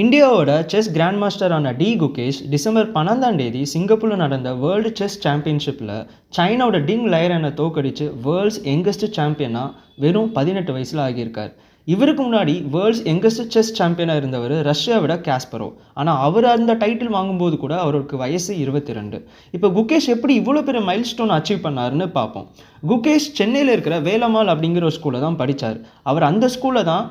இந்தியாவோட chess grand மாஸ்டரான D Gukesh December 12ஆம் தேதி சிங்கப்பூரில் நடந்த வேர்ல்டு செஸ் சாம்பியன்ஷிப்பில் சைனாவோட டிங் லைரனை தோக்கடித்து வேர்ல்ட்ஸ் யங்கஸ்ட் சாம்பியனாக வெறும் 18 வயசில் ஆகியிருக்கார். இவருக்கு முன்னாடி வேர்ல்ட்ஸ் யங்கஸ்ட் செஸ் சாம்பியனாக இருந்தவர் ரஷ்யாவோட காஸ்பரோ. ஆனால் அவர் அந்த டைட்டில் வாங்கும்போது கூட அவருக்கு வயசு 22. இப்போ குகேஷ் எப்படி இவ்வளோ பெரிய மைல் ஸ்டோன் அச்சீவ் பண்ணாருன்னு பார்ப்போம். குகேஷ் சென்னையில் இருக்கிற வேலம்மாள் அப்படிங்கிற ஒரு ஸ்கூலில் தான் படித்தார். அவர் அந்த ஸ்கூலில் தான்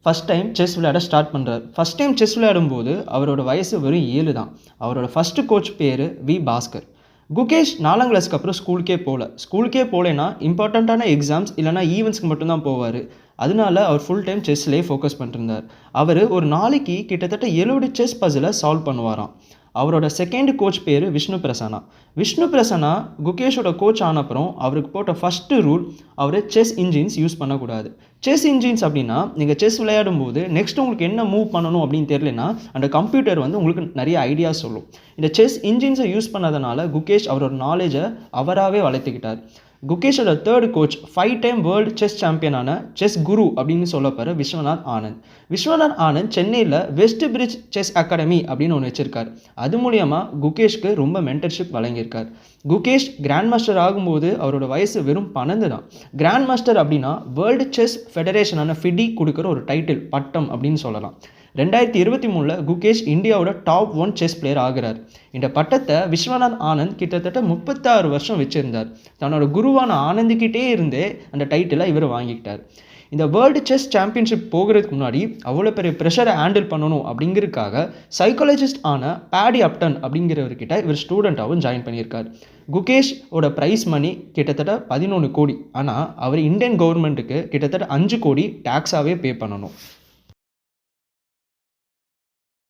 ஃபஸ்ட் டைம் செஸ் விளையாட ஸ்டார்ட் பண்ணுறார். ஃபஸ்ட் டைம் செஸ் விளையாடும்போது அவரோட வயசு வெறும் 7 தான். அவரோட ஃபஸ்ட்டு கோச் பேர் வி பாஸ்கர். குகேஷ் 4ஆம் கிளாஸ்க்கு அப்புறம் ஸ்கூலுக்கே போகலைன்னா இம்பார்ட்டண்ட்டான எக்ஸாம்ஸ் இல்லைனா ஈவெண்ட்ஸ்க்கு மட்டும்தான் போவார். அதனால அவர் ஃபுல் டைம் செஸ்லேயே ஃபோக்கஸ் பண்ணிருந்தார். அவர் ஒரு நாளைக்கு கிட்டத்தட்ட 70 செஸ் பசிலை சால்வ் பண்ணுவாராம். அவரோட செகண்ட் கோச் பேர் விஷ்ணு பிரசன்னா குகேஷோட கோச் ஆனப்புறம் அவருக்கு போட்ட ஃபஸ்ட்டு ரூல், அவர் செஸ் இன்ஜின்ஸ் யூஸ் பண்ணக்கூடாது. செஸ் இன்ஜின்ஸ் அப்படின்னா நீங்கள் செஸ் விளையாடும் போது நெக்ஸ்ட் உங்களுக்கு என்ன மூவ் பண்ணணும் அப்படின்னு தெரியலனா அந்த கம்ப்யூட்டர் உங்களுக்கு நிறைய ஐடியாஸ் சொல்லும். இந்த செஸ் இன்ஜின்ஸை யூஸ் பண்ணதுனால குகேஷ் அவரோட நாலேஜை அவராகவே வளர்த்துக்கிட்டார். குகேஷோட third coach 5 time world chess சாம்பியனான செஸ் குரு அப்படின்னு சொல்லப்படுற விஸ்வநாத் ஆனந்த் சென்னையில் வெஸ்ட் பிரிட்ஜ் செஸ் அகாடமி அப்படின்னு ஒன்று வச்சிருக்கார். அது மூலியமாக குகேஷ்க்கு ரொம்ப மென்டர்ஷிப் வழங்கியிருக்கார். குகேஷ் கிராண்ட் மாஸ்டர் ஆகும்போது அவரோட வயசு வெறும் 12 தான். கிராண்ட் மாஸ்டர் அப்படின்னா வேர்ல்டு செஸ் ஃபெடரேஷனான ஃபிடி கொடுக்குற ஒரு டைட்டில், பட்டம் அப்படின்னு சொல்லலாம். 2023 குகேஷ் இந்தியாவோட டாப் 1 செஸ் பிளேயர் ஆகிறார். இந்த பட்டத்தை விஸ்வநாத் ஆனந்த் கிட்டத்தட்ட 36 வருஷம் வச்சிருந்தார். தன்னோட குருவான ஆனந்திக்கிட்டே இருந்தே அந்த டைட்டிலை இவர் வாங்கிக்கிட்டார். இந்த வேர்ல்டு செஸ் சாம்பியன்ஷிப் போகிறதுக்கு முன்னாடி அவ்வளோ பெரிய ப்ரெஷரை ஹேண்டில் பண்ணணும் அப்படிங்கிறதுக்காக சைக்காலஜிஸ்ட் ஆன பேடி அப்டன் அப்படிங்கிறவர்கிட்ட இவர் ஸ்டூடெண்ட்டாகவும் ஜாயின் பண்ணியிருக்கார். குகேஷோட ப்ரைஸ் மணி கிட்டத்தட்ட 11 கோடி. ஆனால் அவர் இந்தியன் கவர்மெண்ட்டுக்கு கிட்டத்தட்ட 5 கோடி டேக்ஸாகவே பே பண்ணணும்.